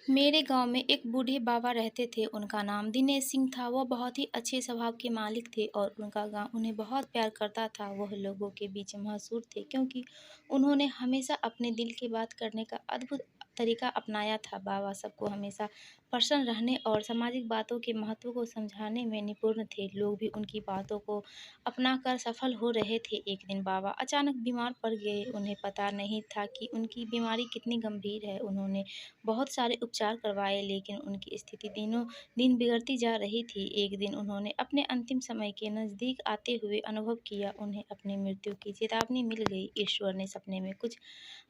मेरे गांव में एक बूढ़े बाबा रहते थे। उनका नाम दिनेश सिंह था। वो बहुत ही अच्छे स्वभाव के मालिक थे और उनका गांव उन्हें बहुत प्यार करता था। वह लोगों के बीच मशहूर थे क्योंकि उन्होंने हमेशा अपने दिल की बात करने का अद्भुत तरीका अपनाया था। बाबा सबको हमेशा प्रसन्न रहने और सामाजिक बातों के महत्व को समझाने में निपुण थे। लोग भी उनकी बातों को अपनाकर सफल हो रहे थे। एक दिन बाबा अचानक बीमार पड़ गए। उन्हें पता नहीं था कि उनकी बीमारी कितनी गंभीर है। उन्होंने बहुत सारे उपचार करवाए लेकिन उनकी स्थिति दिनों दिन बिगड़ती जा रही थी। एक दिन उन्होंने अपने अंतिम समय के नज़दीक आते हुए अनुभव किया। उन्हें अपनी मृत्यु की चेतावनी मिल गई। ईश्वर ने सपने में कुछ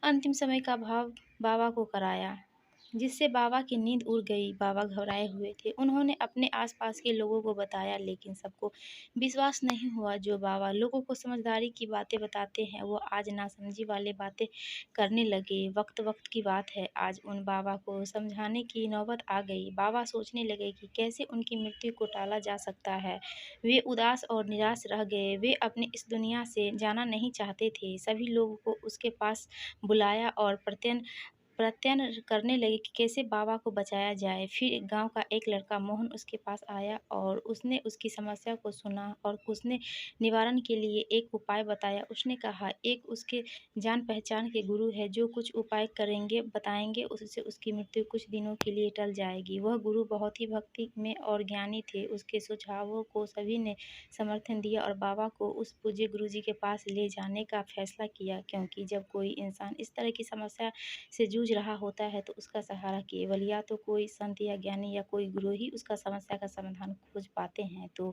अंतिम समय का भाव बाबा को कराया, जिससे बाबा की नींद उड़ गई। बाबा घबराए हुए थे। उन्होंने अपने आसपास के लोगों को बताया लेकिन सबको विश्वास नहीं हुआ। जो बाबा लोगों को समझदारी की बातें बताते हैं वो आज नासमझी वाले बातें करने लगे। वक्त की बात है। आज उन बाबा को समझाने की नौबत आ गई। बाबा सोचने लगे कि कैसे उनकी मृत्यु को टाला जा सकता है। वे उदास और निराश रह गए। वे अपनी इस दुनिया से जाना नहीं चाहते थे। सभी लोगों को उसके पास बुलाया और प्रयत्न करने लगे कि कैसे बाबा को बचाया जाए। फिर गांव का एक लड़का मोहन उसके पास आया और उसने उसकी समस्या को सुना और उसने निवारण के लिए एक उपाय बताया। उसने कहा, एक उसके जान पहचान के गुरु है जो कुछ उपाय करेंगे बताएंगे, उससे उसकी मृत्यु कुछ दिनों के लिए टल जाएगी। वह गुरु बहुत ही भक्ति में और ज्ञानी थे। उसके सुझावों को सभी ने समर्थन दिया और बाबा को उस पूज्य गुरु जी के पास ले जाने का फैसला किया, क्योंकि जब कोई इंसान इस तरह की समस्या से जूझ रहा होता है तो उसका सहारा केवल या तो कोई संत या ज्ञानी या कोई गुरु ही उसका समस्या का समाधान खोज पाते हैं। तो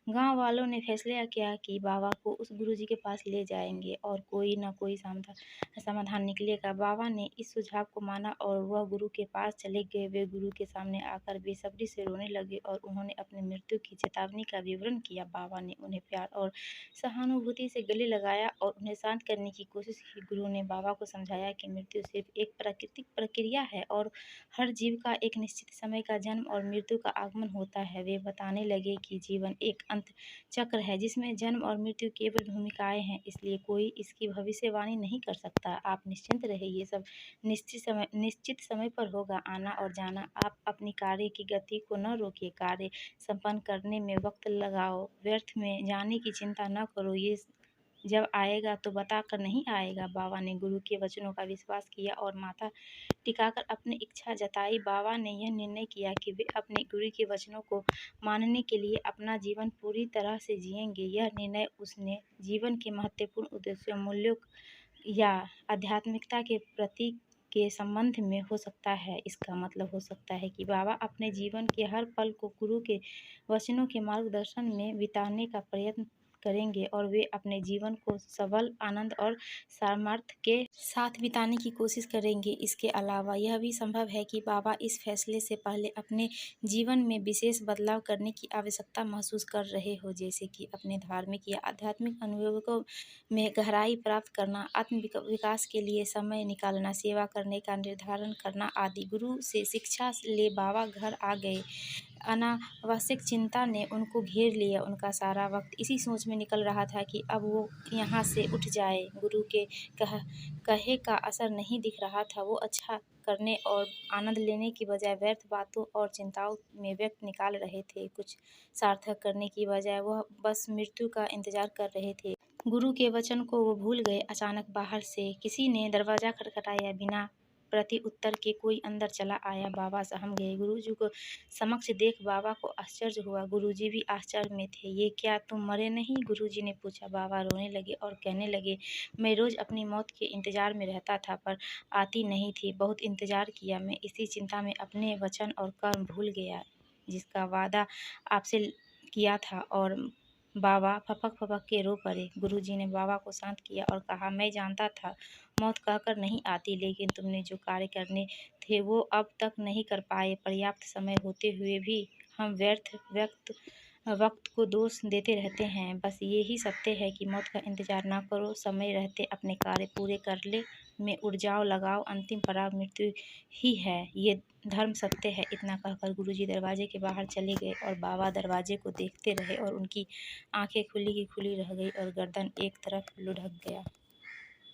गांव वालों ने फैसला किया कि बाबा को उस गुरु जी के पास ले जाएंगे और कोई ना कोई समाधान निकलेगा। बाबा ने इस सुझाव को माना और वह गुरु के पास चले गए। वे गुरु के सामने आकर बेसब्री से रोने लगे और उन्होंने अपनी मृत्यु की चेतावनी का विवरण किया। बाबा ने उन्हें प्यार और सहानुभूति से गले लगाया और उन्हें शांत करने की कोशिश की। गुरु ने बाबा को समझाया कि मृत्यु सिर्फ एक प्राकृतिक प्रक्रिया है और हर जीव का एक निश्चित समय का जन्म और मृत्यु का आगमन होता है। वे बताने लगे कि जीवन एक अंत चक्र है जिसमें जन्म और मृत्यु केवल भूमिकाएं हैं, इसलिए कोई इसकी भविष्यवाणी नहीं कर सकता। आप निश्चिंत रहे, ये सब निश्चित समय पर होगा। आना और जाना। आप अपनी कार्य की गति को न रोकिए, कार्य संपन्न करने में वक्त लगाओ। व्यर्थ में जाने की चिंता न करो। ये जब आएगा तो बताकर नहीं आएगा। बाबा ने गुरु के वचनों का विश्वास किया और माथा टिकाकर अपनी इच्छा जताई। बाबा ने यह निर्णय किया कि वे अपने गुरु के वचनों को मानने के लिए अपना जीवन पूरी तरह से जिएंगे। यह निर्णय उसने जीवन के महत्वपूर्ण उद्देश्यों, मूल्यों या आध्यात्मिकता के प्रति के संबंध में हो सकता है। इसका मतलब हो सकता है कि बाबा अपने जीवन के हर पल को गुरु के वचनों के मार्गदर्शन में बिताने का प्रयत्न करेंगे और वे अपने जीवन को सबल, आनंद और सामर्थ्य के साथ बिताने की कोशिश करेंगे। इसके अलावा यह भी संभव है कि बाबा इस फैसले से पहले अपने जीवन में विशेष बदलाव करने की आवश्यकता महसूस कर रहे हो, जैसे कि अपने धार्मिक या आध्यात्मिक अनुभवों में गहराई प्राप्त करना, आत्म विकास के लिए समय निकालना, सेवा करने का निर्धारण करना आदि। गुरु से शिक्षा ले बाबा घर आ गए। अनावश्यक चिंता ने उनको घेर लिया। उनका सारा वक्त इसी सोच में निकल रहा था कि अब वो यहाँ से उठ जाए। गुरु के कहे का असर नहीं दिख रहा था। वो अच्छा करने और आनंद लेने की बजाय व्यर्थ बातों और चिंताओं में वक्त निकाल रहे थे। कुछ सार्थक करने की बजाय वह बस मृत्यु का इंतजार कर रहे थे। गुरु के वचन को वो भूल गए। अचानक बाहर से किसी ने दरवाजा खटखटाया। बिना प्रति उत्तर के कोई अंदर चला आया। बाबा सहम गए। गुरुजी को समक्ष देख बाबा को आश्चर्य हुआ। गुरुजी भी आश्चर्य में थे। ये क्या, तुम मरे नहीं? गुरुजी ने पूछा। बाबा रोने लगे और कहने लगे, मैं रोज अपनी मौत के इंतजार में रहता था पर आती नहीं थी। बहुत इंतजार किया। मैं इसी चिंता में अपने वचन और कर्म भूल गया जिसका वादा आपसे किया था। और बाबा फपक के रो पड़े। गुरुजी ने बाबा को शांत किया और कहा, मैं जानता था मौत कहकर नहीं आती, लेकिन तुमने जो कार्य करने थे वो अब तक नहीं कर पाए। पर्याप्त समय होते हुए भी हम व्यर्थ वक्त को दोष देते रहते हैं। बस यही सत्य है कि मौत का इंतजार ना करो, समय रहते अपने कार्य पूरे कर ले, में ऊर्जाओं लगाओ। अंतिम पड़ाव मृत्यु ही है, ये धर्म सत्य है। इतना कहकर गुरुजी दरवाजे के बाहर चले गए और बाबा दरवाजे को देखते रहे और उनकी आंखें खुली की खुली रह गई और गर्दन एक तरफ लुढ़क गया।